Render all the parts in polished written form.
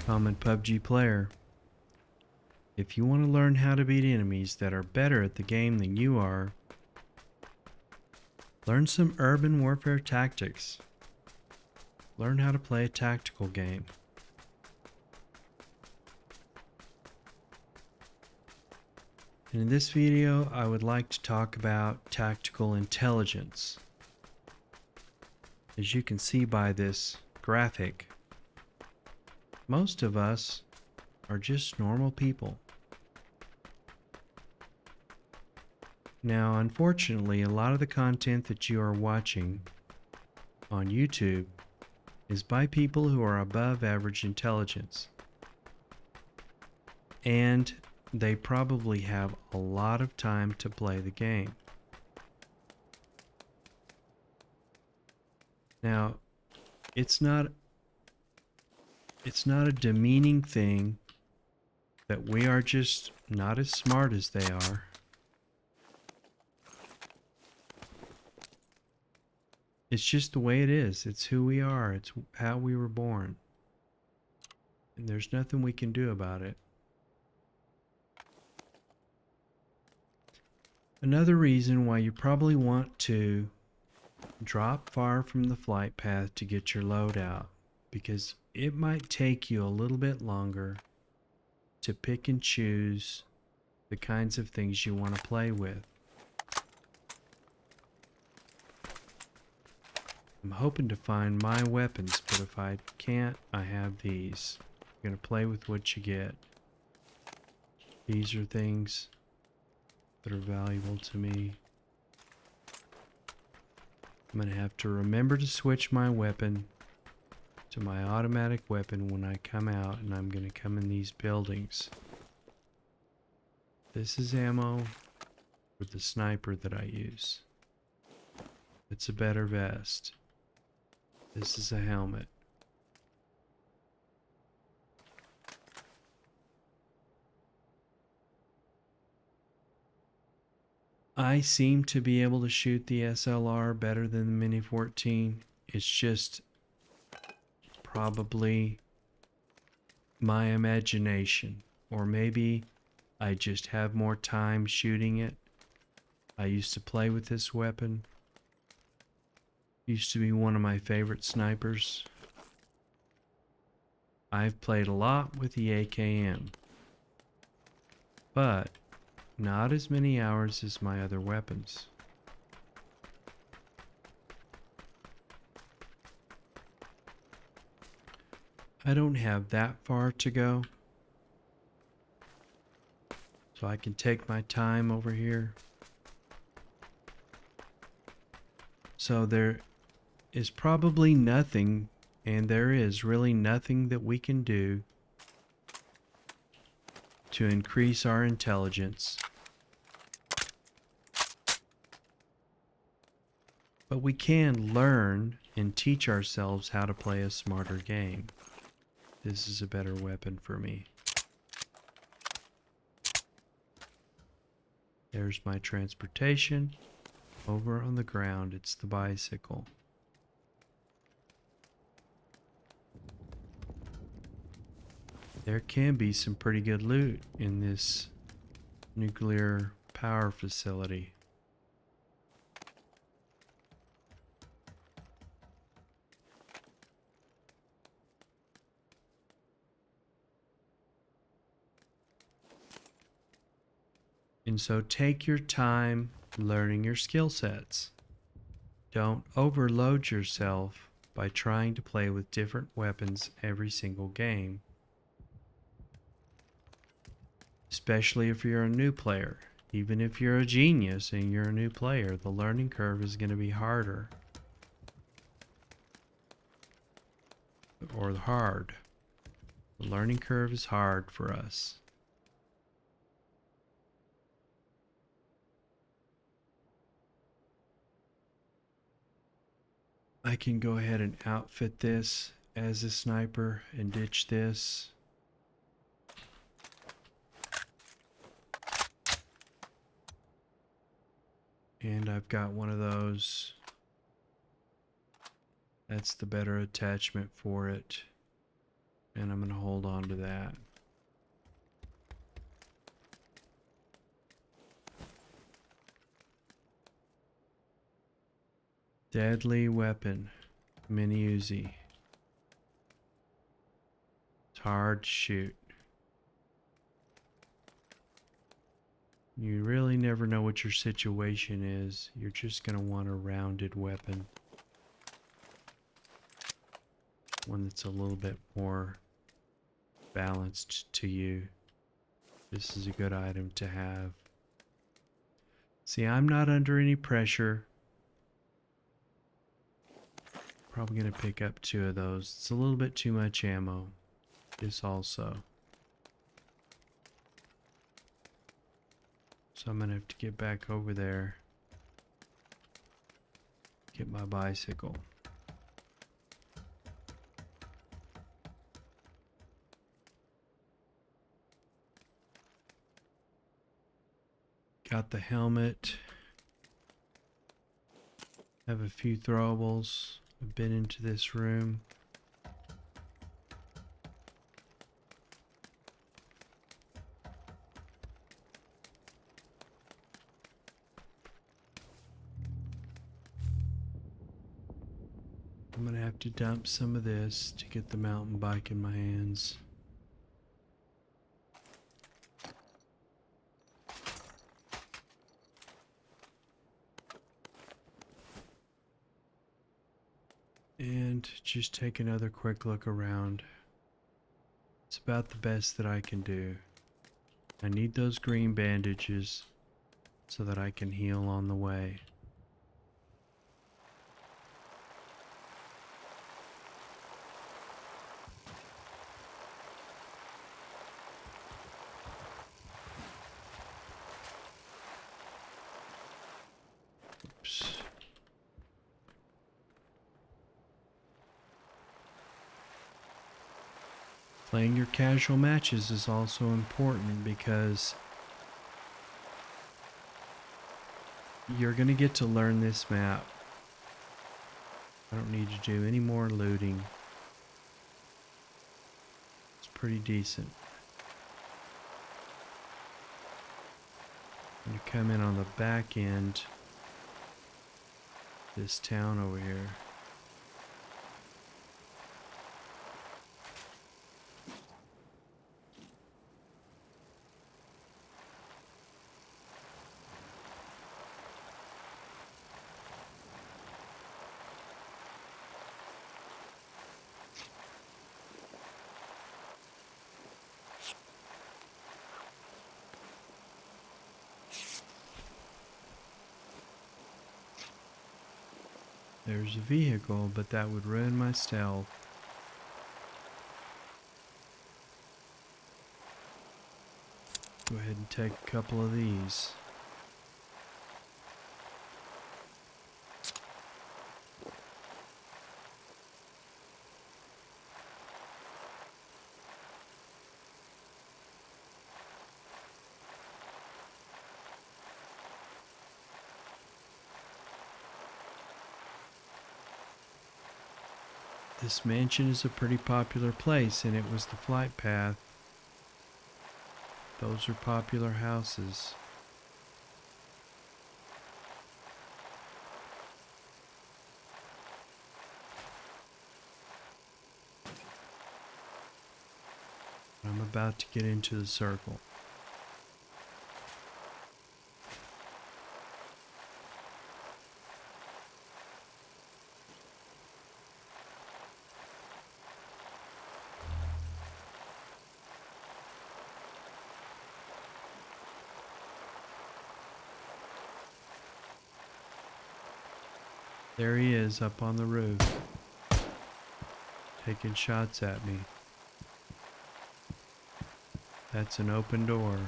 Common PUBG player. If you want to learn how to beat enemies that are better at the game than you are, learn some urban warfare tactics. Learn how to play a tactical game. And in this video, I would like to talk about tactical intelligence. As you can see by this graphic, most of us are just normal people. Now, unfortunately, a lot of the content that you are watching on YouTube is by people who are above average intelligence. And they probably have a lot of time to play the game. Now, it's not a demeaning thing that we are just not as smart as they are. It's just the way it is. It's who we are. It's how we were born. And there's nothing we can do about it. Another reason why you probably want to drop far from the flight path to get your load out, because it might take you a little bit longer to pick and choose the kinds of things you want to play with. I'm hoping to find my weapons, but if I can't, I have these. I'm going to play with what you get. These are things that are valuable to me. I'm going to have to remember to switch my weapon to my automatic weapon when I come out, and I'm going to come in these buildings. This is ammo for the sniper that I use. It's a better vest. This is a helmet. I seem to be able to shoot the SLR better than the Mini 14. It's just probably my imagination, or maybe I just have more time shooting it. I used to play with this weapon. Used to be one of my favorite snipers. I've played a lot with the AKM, but not as many hours as my other weapons. I don't have that far to go, so I can take my time over here. So there is probably nothing, and there is really nothing that we can do to increase our intelligence. But we can learn and teach ourselves how to play a smarter game. This is a better weapon for me. There's my transportation. Over on the ground, it's the bicycle. There can be some pretty good loot in this nuclear power facility. And so take your time learning your skill sets. Don't overload yourself by trying to play with different weapons every single game. Especially if you're a new player. Even if you're a genius and you're a new player, the learning curve is going to be harder. Or hard. The learning curve is hard for us. I can go ahead and outfit this as a sniper and ditch this. And I've got one of those. That's the better attachment for it. And I'm going to hold on to that. Deadly weapon. Mini Uzi. It's hard to shoot. You really never know what your situation is. You're just going to want a rounded weapon. One that's a little bit more balanced to you. This is a good item to have. See, I'm not under any pressure. Probably going to pick up 2 of those. It's a little bit too much ammo. This also. So I'm going to have to get back over there. Get my bicycle. Got the helmet. Have a few throwables. I've been into this room. I'm gonna have to dump some of this to get the mountain bike in my hands. And just take another quick look around. It's about the best that I can do. I need those green bandages so that I can heal on the way. Oops. Playing your casual matches is also important because you're going to get to learn this map. I don't need to do any more looting. It's pretty decent. I'm going to come in on the back end of this town over here. There's a vehicle, but that would ruin my stealth. Go ahead and take a couple of these. This mansion is a pretty popular place, and it was the flight path. Those are popular houses. I'm about to get into the circle. There he is up on the roof, taking shots at me. That's an open door.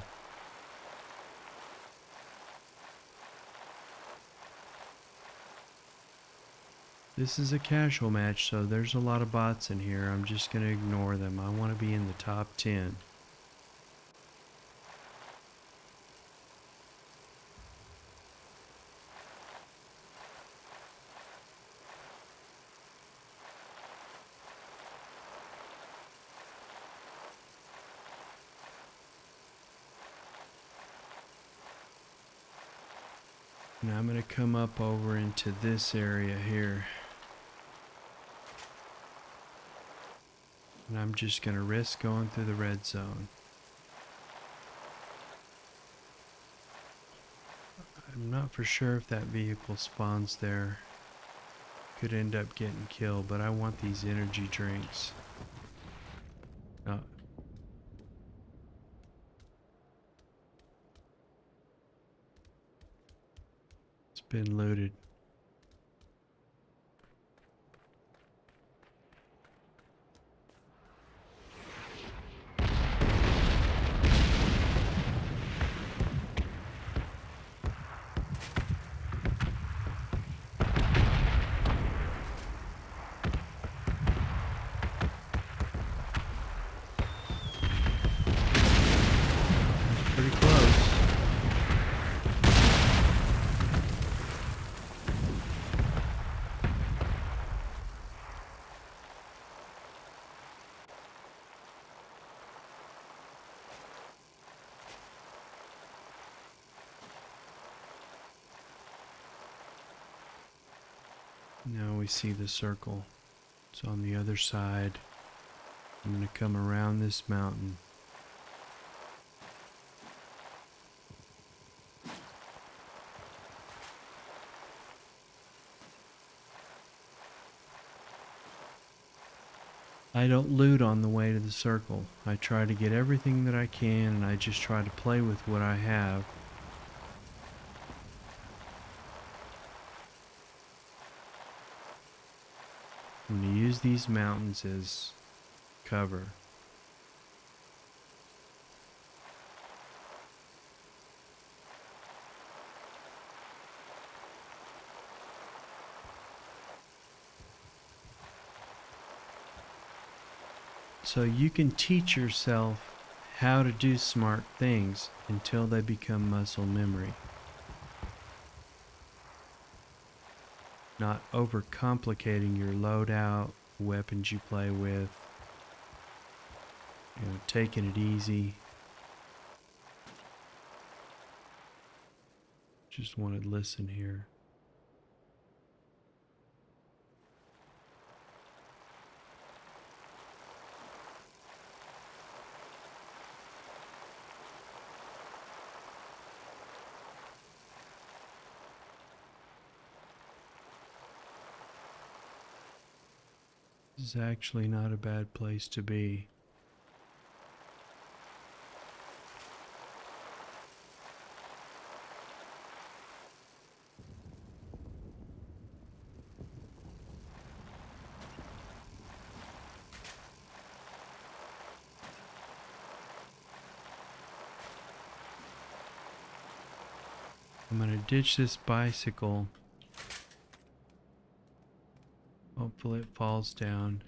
This is a casual match, so there's a lot of bots in here. I'm just going to ignore them. I want to be in the top 10. And I'm going to come up over into this area here. And I'm just going to risk going through the red zone. I'm not for sure if that vehicle spawns there. Could end up getting killed, but I want these energy drinks. Oh. It's been looted. Pretty close. Now we see the circle. It's on the other side. I'm going to come around this mountain. I don't loot on the way to the circle. I try to get everything that I can, and I just try to play with what I have. I'm going to use these mountains as cover. So you can teach yourself how to do smart things until they become muscle memory. Not overcomplicating your loadout, weapons you play with, taking it easy. Just want to listen here. This is actually not a bad place to be. I'm going to ditch this bicycle. Hopefully it falls down.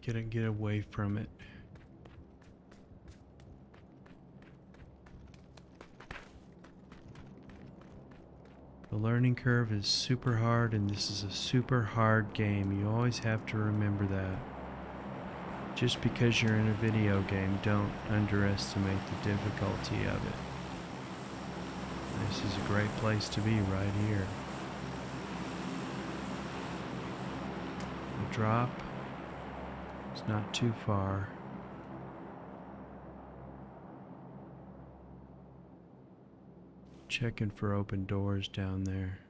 Get away from it. The learning curve is super hard, and this is a super hard game. You always have to remember that. Just because you're in a video game, don't underestimate the difficulty of it. This is a great place to be right here. The drop is not too far. Checking for open doors down there.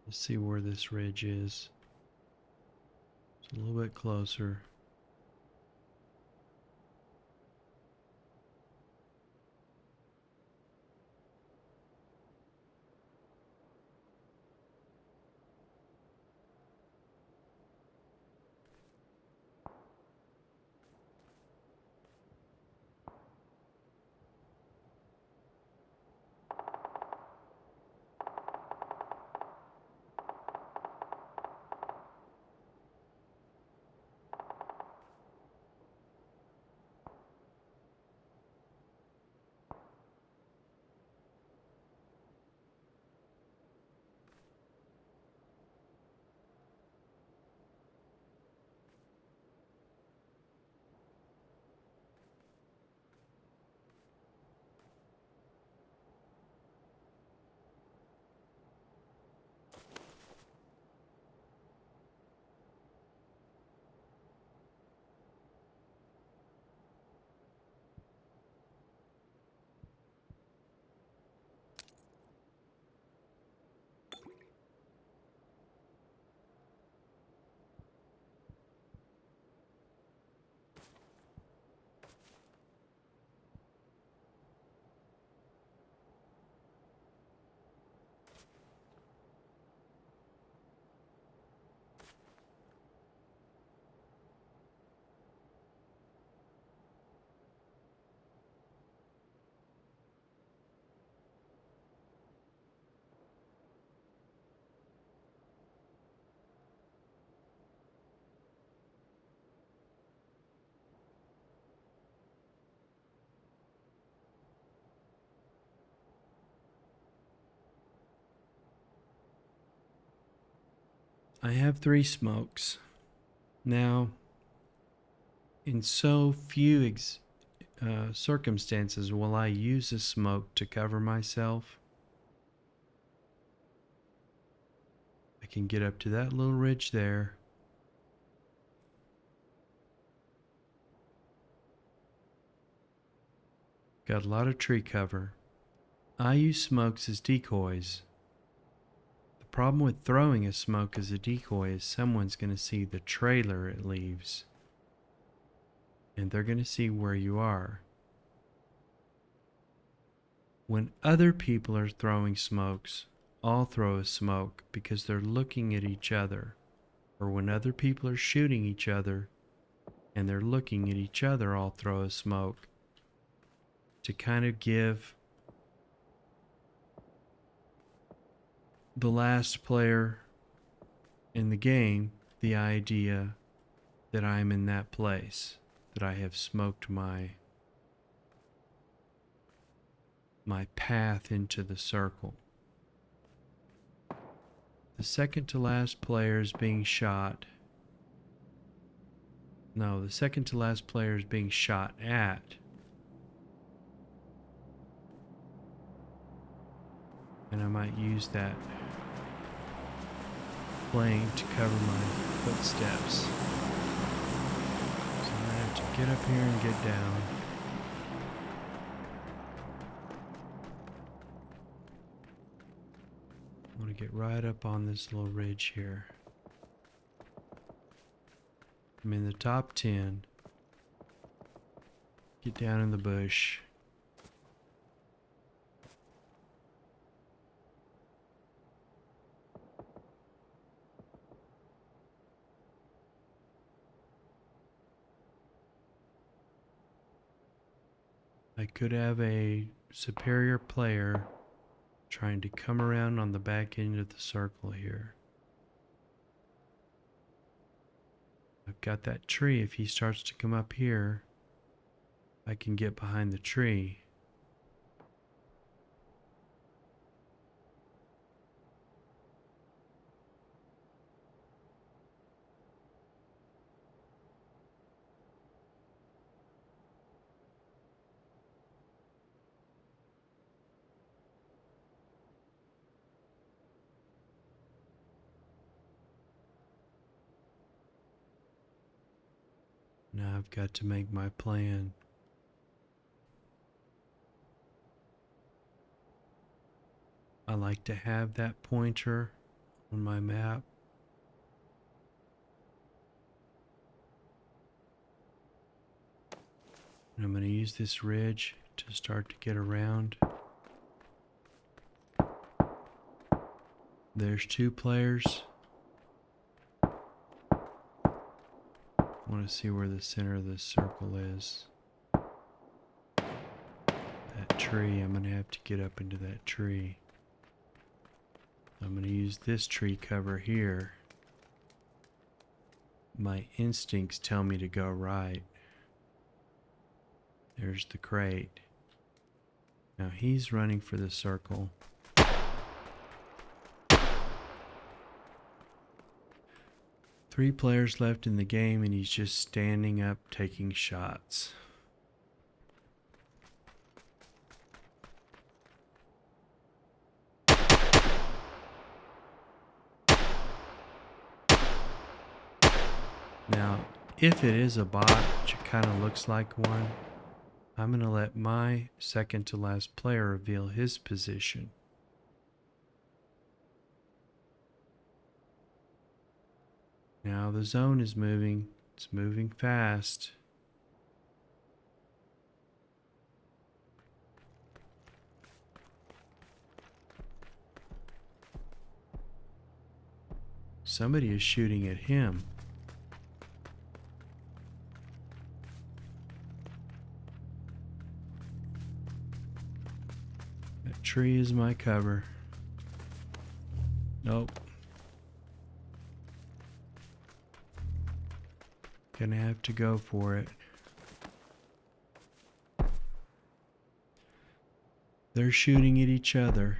Let's see where this ridge is. It's a little bit closer. I have 3 smokes. Now, in so few circumstances will I use a smoke to cover myself. I can get up to that little ridge there. Got a lot of tree cover. I use smokes as decoys. The problem with throwing a smoke as a decoy is someone's going to see the trailer it leaves. And they're going to see where you are. When other people are throwing smokes, I'll throw a smoke because they're looking at each other. Or when other people are shooting each other and they're looking at each other, I'll throw a smoke to kind of give the last player in the game the idea that I'm in that place, that I have smoked my path into the circle. The second to last player is being shot. No, the second to last player is being shot at. And I might use that plane to cover my footsteps. So I'm going to have to get up here and get down. I'm going to get right up on this little ridge here. I'm in the top 10. Get down in the bush. I could have a superior player trying to come around on the back end of the circle here. I've got that tree. If he starts to come up here, I can get behind the tree. Now I've got to make my plan. I like to have that pointer on my map. And I'm going to use this ridge to start to get around. There's 2 players. I want to see where the center of this circle is. That tree, I'm going to have to get up into that tree. I'm going to use this tree cover here. My instincts tell me to go right. There's the crate. Now he's running for the circle. 3 players left in the game and he's just standing up taking shots. Now, if it is a bot, which it kind of looks like one, I'm going to let my second to last player reveal his position. Now the zone is moving. It's moving fast. Somebody is shooting at him. That tree is my cover. Nope. Gonna have to go for it. They're shooting at each other.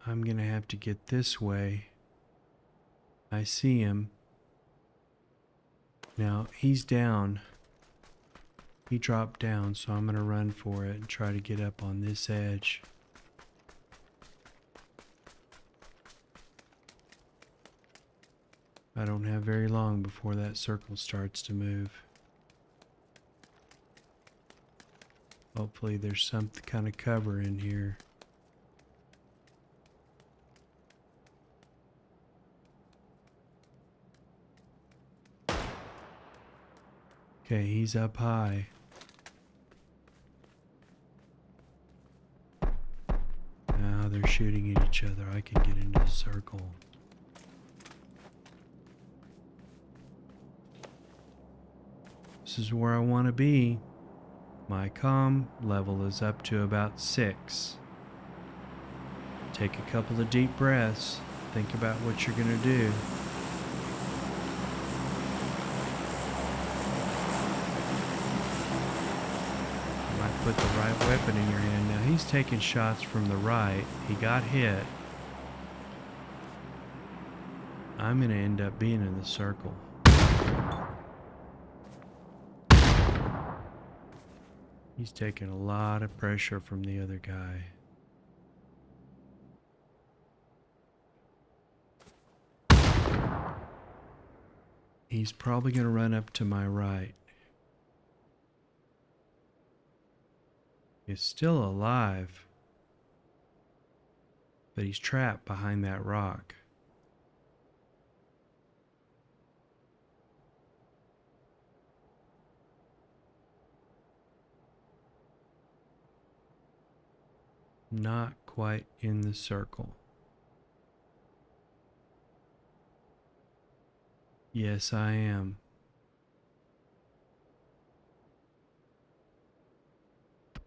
I'm gonna have to get this way. I see him. Now he's down. He dropped down, so I'm gonna run for it and try to get up on this edge. I don't have very long before that circle starts to move. Hopefully there's some kind of cover in here. Okay, he's up high. Now they're shooting at each other. I can get into the circle. This is where I want to be. My comm level is up to about 6. Take a couple of deep breaths. Think about what you're going to do. You might put the right weapon in your hand. Now he's taking shots from the right. He got hit. I'm going to end up being in the circle. He's taking a lot of pressure from the other guy. He's probably going to run up to my right. He's still alive, but he's trapped behind that rock. Not quite in the circle. Yes, I am.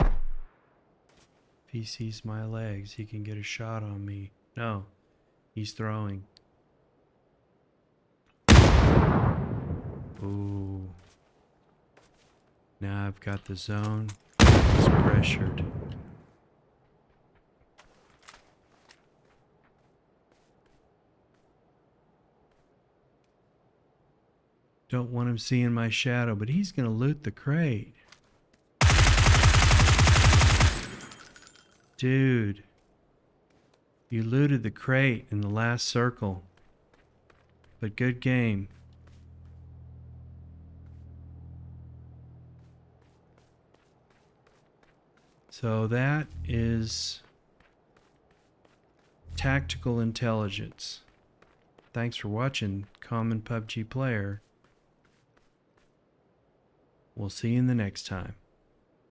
If he sees my legs, he can get a shot on me. No, he's throwing. Ooh. Now I've got the zone. It's pressured. Don't want him seeing my shadow, but he's going to loot the crate. Dude, you looted the crate in the last circle. But good game. So that is tactical intelligence. Thanks for watching, Common PUBG Player. We'll see you in the next time.